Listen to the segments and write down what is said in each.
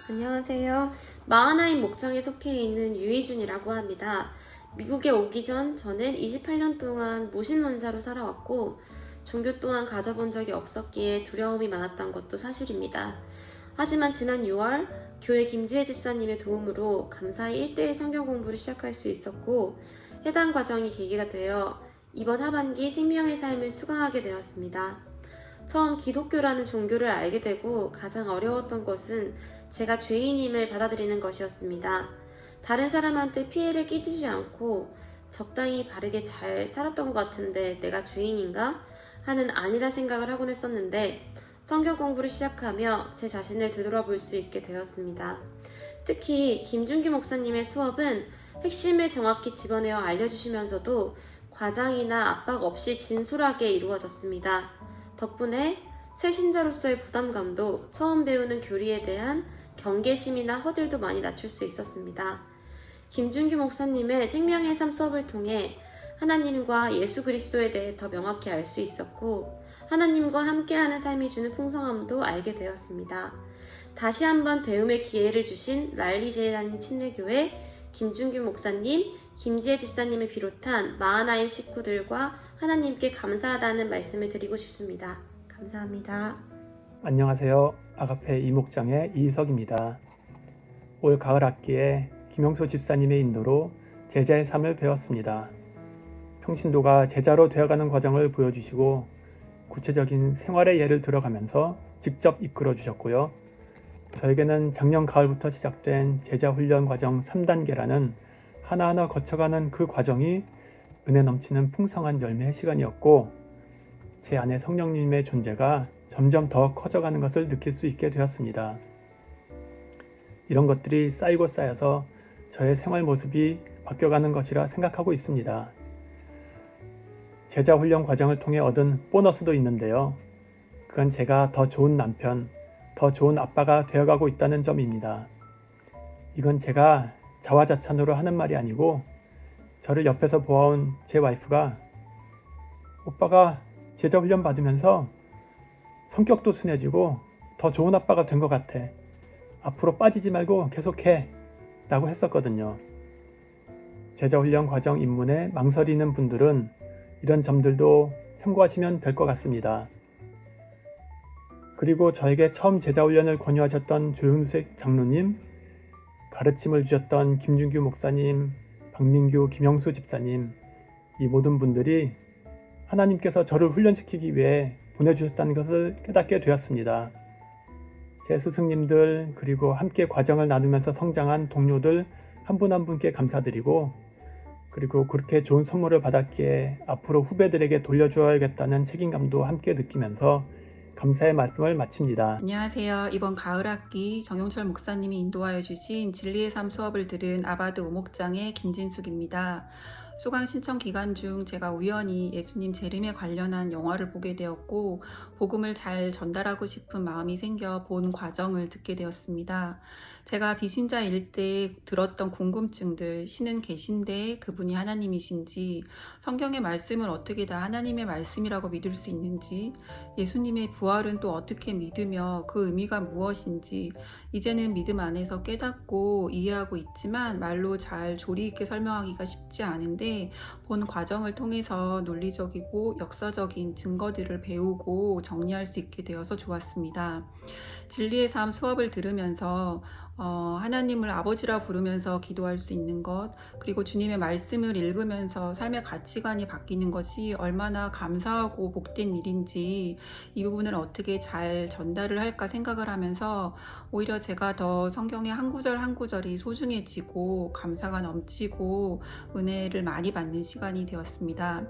안녕하세요. 마하나임 목장에 속해 있는 유희준이라고 합니다. 미국에 오기 전 저는 28년 동안 무신론자로 살아왔고 종교 또한 가져본 적이 없었기에 두려움이 많았던 것도 사실입니다. 하지만 지난 6월 교회 김지혜 집사님의 도움으로 감사히 1대1 성경 공부를 시작할 수 있었고 해당 과정이 계기가 되어 이번 하반기 생명의 삶을 수강하게 되었습니다. 처음 기독교라는 종교를 알게 되고 가장 어려웠던 것은 제가 죄인임을 받아들이는 것이었습니다. 다른 사람한테 피해를 끼치지 않고 적당히 바르게 잘 살았던 것 같은데 내가 죄인인가? 하는 아니다 생각을 하곤 했었는데 성경 공부를 시작하며 제 자신을 되돌아볼 수 있게 되었습니다. 특히 김준규 목사님의 수업은 핵심을 정확히 집어내어 알려주시면서도 과장이나 압박 없이 진솔하게 이루어졌습니다. 덕분에 새 신자로서의 부담감도 처음 배우는 교리에 대한 경계심이나 허들도 많이 낮출 수 있었습니다. 김준규 목사님의 생명의 삶 수업을 통해 하나님과 예수 그리스도에 대해 더 명확히 알 수 있었고 하나님과 함께하는 삶이 주는 풍성함도 알게 되었습니다. 다시 한번 배움의 기회를 주신 랄리 제일하님 침례교회 김준규 목사님, 김지혜 집사님을 비롯한 마하나임 식구들과 하나님께 감사하다는 말씀을 드리고 싶습니다. 감사합니다. 안녕하세요. 아가페 이목장의 이희석입니다. 올 가을 학기에 김영수 집사님의 인도로 제자의 삶을 배웠습니다. 평신도가 제자로 되어가는 과정을 보여주시고 구체적인 생활의 예를 들어가면서 직접 이끌어 주셨고요. 저에게는 작년 가을부터 시작된 제자 훈련 과정 3단계라는 하나하나 거쳐가는 그 과정이 은혜 넘치는 풍성한 열매의 시간이었고 제 안에 성령님의 존재가 점점 더 커져가는 것을 느낄 수 있게 되었습니다. 이런 것들이 쌓이고 쌓여서 저의 생활 모습이 바뀌어가는 것이라 생각하고 있습니다. 제자 훈련 과정을 통해 얻은 보너스도 있는데요. 그건 제가 더 좋은 남편, 더 좋은 아빠가 되어가고 있다는 점입니다. 이건 제가 자화자찬으로 하는 말이 아니고 저를 옆에서 보아온 제 와이프가 오빠가 제자 훈련 받으면서 성격도 순해지고 더 좋은 아빠가 된 것 같아. 앞으로 빠지지 말고 계속해 라고 했었거든요. 제자 훈련 과정 입문에 망설이는 분들은 이런 점들도 참고하시면 될 것 같습니다. 그리고 저에게 처음 제자 훈련을 권유하셨던 조윤색 장로님, 가르침을 주셨던 김준규 목사님, 박민규, 김영수 집사님, 이 모든 분들이 하나님께서 저를 훈련시키기 위해 보내주셨다는 것을 깨닫게 되었습니다. 제 스승님들 그리고 함께 과정을 나누면서 성장한 동료들 한 분 한 분께 감사드리고 그리고 그렇게 좋은 선물을 받았기에 앞으로 후배들에게 돌려주어야겠다는 책임감도 함께 느끼면서 감사의 말씀을 마칩니다. 안녕하세요. 이번 가을 학기 정용철 목사님이 인도하여 주신 진리의 삶 수업을 들은 아바드 오목장의 김진숙입니다. 수강 신청 기간 중 제가 우연히 예수님 재림에 관련한 영화를 보게 되었고 복음을 잘 전달하고 싶은 마음이 생겨 본 과정을 듣게 되었습니다. 제가 비신자일 때 들었던 궁금증들, 신은 계신데 그분이 하나님이신지, 성경의 말씀을 어떻게 다 하나님의 말씀이라고 믿을 수 있는지, 예수님의 부활은 또 어떻게 믿으며 그 의미가 무엇인지 이제는 믿음 안에서 깨닫고 이해하고 있지만 말로 잘 조리 있게 설명하기가 쉽지 않은데 본 과정을 통해서 논리적이고 역사적인 증거들을 배우고 정리할 수 있게 되어서 좋았습니다. 진리의 삶 수업을 들으면서 하나님을 아버지라 부르면서 기도할 수 있는 것, 그리고 주님의 말씀을 읽으면서 삶의 가치관이 바뀌는 것이 얼마나 감사하고 복된 일인지 이 부분을 어떻게 잘 전달을 할까 생각을 하면서 오히려 제가 더 성경의 한 구절 한 구절이 소중해지고 감사가 넘치고 은혜를 많이 받는 시간이 되었습니다.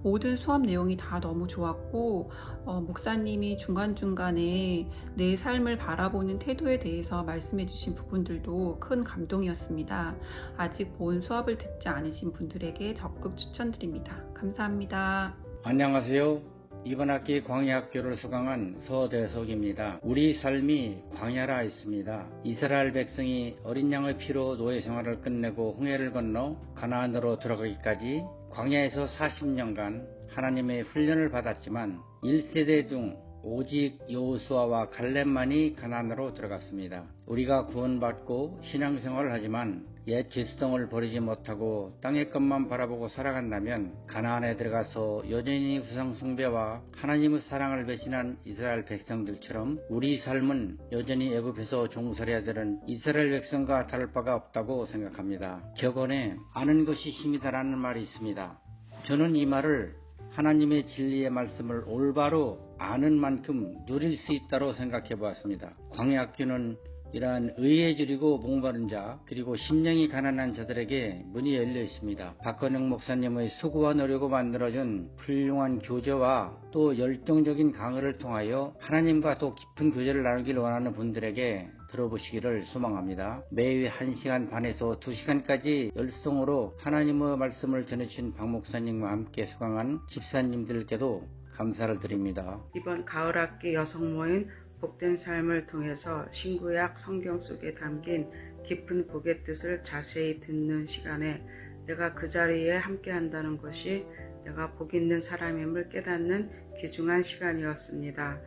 모든 수업 내용이 다 너무 좋았고 목사님이 중간중간에 내 삶을 바라보는 태도에 대해서 말씀해 주신 부분들도 큰 감동이었습니다. 아직 본 수업을 듣지 않으신 분들에게 적극 추천드립니다. 감사합니다. 안녕하세요. 이번 학기 광야학교를 수강한 서대석입니다. 우리 삶이 광야라 했습니다. 이스라엘 백성이 어린 양의 피로 노예 생활을 끝내고 홍해를 건너 가나안으로 들어가기까지 광야에서 40년간 하나님의 훈련을 받았지만 1세대 중 오직 여호수아와 갈렙만이 가나안으로 들어갔습니다. 우리가 구원받고 신앙생활을 하지만 옛 죄성을 버리지 못하고 땅의 것만 바라보고 살아간다면 가나안에 들어가서 여전히 우상 숭배와 하나님의 사랑을 배신한 이스라엘 백성들처럼 우리 삶은 여전히 애굽에서 종살이해야 되는 이스라엘 백성과 다를 바가 없다고 생각합니다. 격언에 아는 것이 힘이다라는 말이 있습니다. 저는 이 말을 하나님의 진리의 말씀을 올바로 아는 만큼 누릴 수 있다고 생각해 보았습니다. 광야학교는 이러한 의에 줄이고 목마른 자 그리고 심령이 가난한 자들에게 문이 열려 있습니다. 박건영 목사님의 수고와 노력으로 만들어진 훌륭한 교제와 또 열정적인 강의를 통하여 하나님과 더 깊은 교제를 나누길 원하는 분들에게 들어보시기를 소망합니다. 매일 1시간 반에서 2시간까지 열성으로 하나님의 말씀을 전해주신 박 목사님과 함께 수강한 집사님들께도 감사를 드립니다. 이번 가을학기 여성 모임 복된 삶을 통해서 신구약 성경 속에 담긴 깊은 복의 뜻을 자세히 듣는 시간에 내가 그 자리에 함께 한다는 것이 내가 복 있는 사람임을 깨닫는 귀중한 시간이었습니다.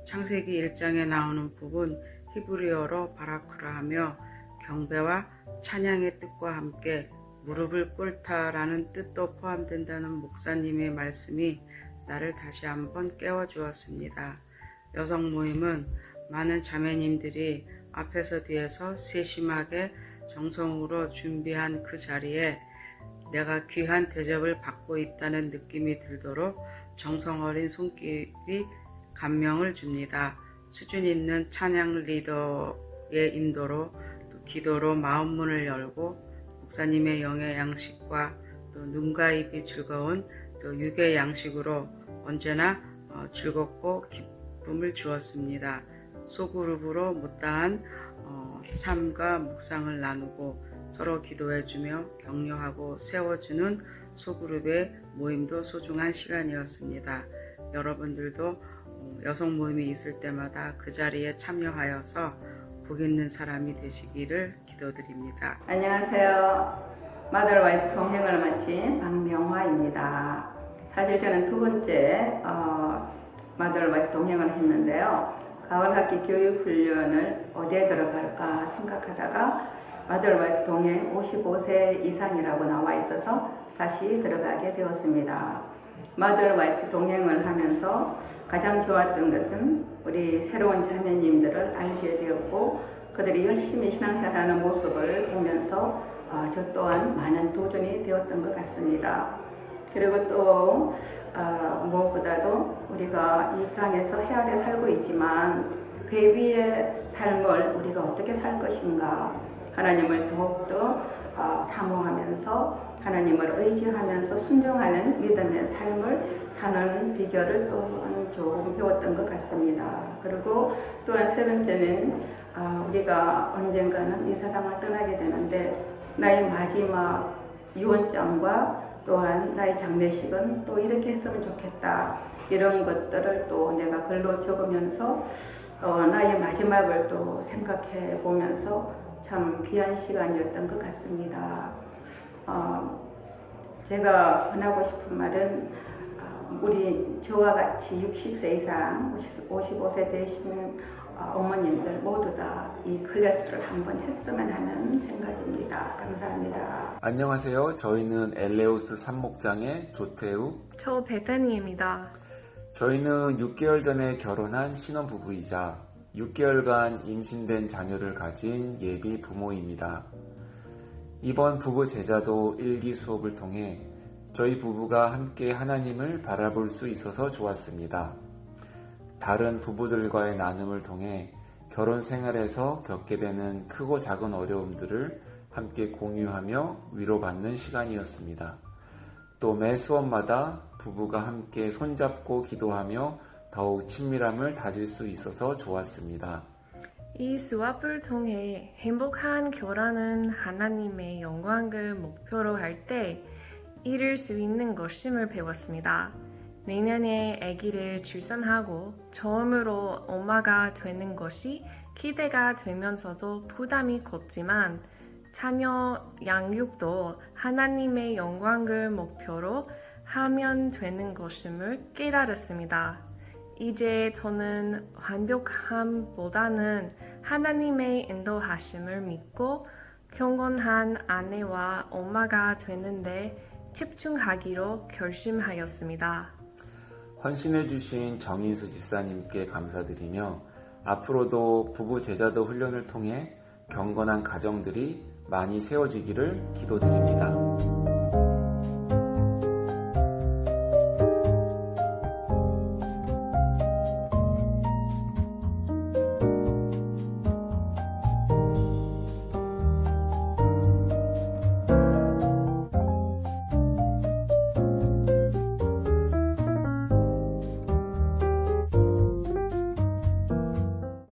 창세기 1장에 나오는 복은 히브리어로 바라크라 하며 경배와 찬양의 뜻과 함께 무릎을 꿇다라는 뜻도 포함된다는 목사님의 말씀이 나를 다시 한번 깨워주었습니다. 여성 모임은 많은 자매님들이 앞에서 뒤에서 세심하게 정성으로 준비한 그 자리에 내가 귀한 대접을 받고 있다는 느낌이 들도록 정성 어린 손길이 감명을 줍니다. 수준 있는 찬양 리더의 인도로 또 기도로 마음 문을 열고 목사님의 영의 양식과 또 눈과 입이 즐거운 또 육의 양식으로 언제나 즐겁고 기쁨을 주었습니다. 소그룹으로 못다한 삶과 묵상을 나누고 서로 기도해주며 격려하고 세워주는 소그룹의 모임도 소중한 시간이었습니다. 여러분들도 여성 모임이 있을 때마다 그 자리에 참여하여서 복 있는 사람이 되시기를 기도드립니다. 안녕하세요. 마더와이스 동행을 마친 박명화입니다. 사실 저는 두 번째 마더와이스 동행을 했는데요. 가을학기 교육훈련을 어디에 들어갈까 생각하다가 마더와이스 동행 55세 이상이라고 나와 있어서 다시 들어가게 되었습니다. 마더와이스 동행을 하면서 가장 좋았던 것은 우리 새로운 자매님들을 알게 되었고 그들이 열심히 신앙생활하는 모습을 보면서 저 또한 많은 도전이 되었던 것 같습니다. 그리고 또 무엇보다도 우리가 이 땅에서 헤아려 살고 있지만 배비의 삶을 우리가 어떻게 살 것인가 하나님을 더욱더 사모하면서 하나님을 의지하면서 순종하는 믿음의 삶을 사는 비결을 또한 조금 배웠던 것 같습니다. 그리고 또한 세 번째는 우리가 언젠가는 이 세상을 떠나게 되는데 나의 마지막 유언장과 또한 나의 장례식은 또 이렇게 했으면 좋겠다 이런 것들을 또 내가 글로 적으면서 나의 마지막을 또 생각해 보면서 참 귀한 시간이었던 것 같습니다. 제가 권하고 싶은 말은 우리 저와 같이 60세 이상 55세 되신 어머님들 모두 다 이 클래스를 한번 했으면 하는 생각입니다. 감사합니다. 안녕하세요. 저희는 엘레오스 산목장의 조태우, 저 베타니입니다. 저희는 6개월 전에 결혼한 신혼부부이자 6개월간 임신된 자녀를 가진 예비 부모입니다. 이번 부부 제자도 일기 수업을 통해 저희 부부가 함께 하나님을 바라볼 수 있어서 좋았습니다. 다른 부부들과의 나눔을 통해 결혼 생활에서 겪게 되는 크고 작은 어려움들을 함께 공유하며 위로받는 시간이었습니다. 또 매 수업마다 부부가 함께 손잡고 기도하며 더욱 친밀함을 다질 수 있어서 좋았습니다. 이 수업을 통해 행복한 결혼은 하나님의 영광을 목표로 할 때 이룰 수 있는 것임을 배웠습니다. 내년에 아기를 출산하고 처음으로 엄마가 되는 것이 기대가 되면서도 부담이 컸지만 자녀 양육도 하나님의 영광을 목표로 하면 되는 것임을 깨달았습니다. 이제 저는 완벽함보다는 하나님의 인도하심을 믿고 경건한 아내와 엄마가 되는데 집중하기로 결심하였습니다. 헌신해주신 정인수 집사님께 감사드리며 앞으로도 부부 제자도 훈련을 통해 경건한 가정들이 많이 세워지기를 기도드립니다.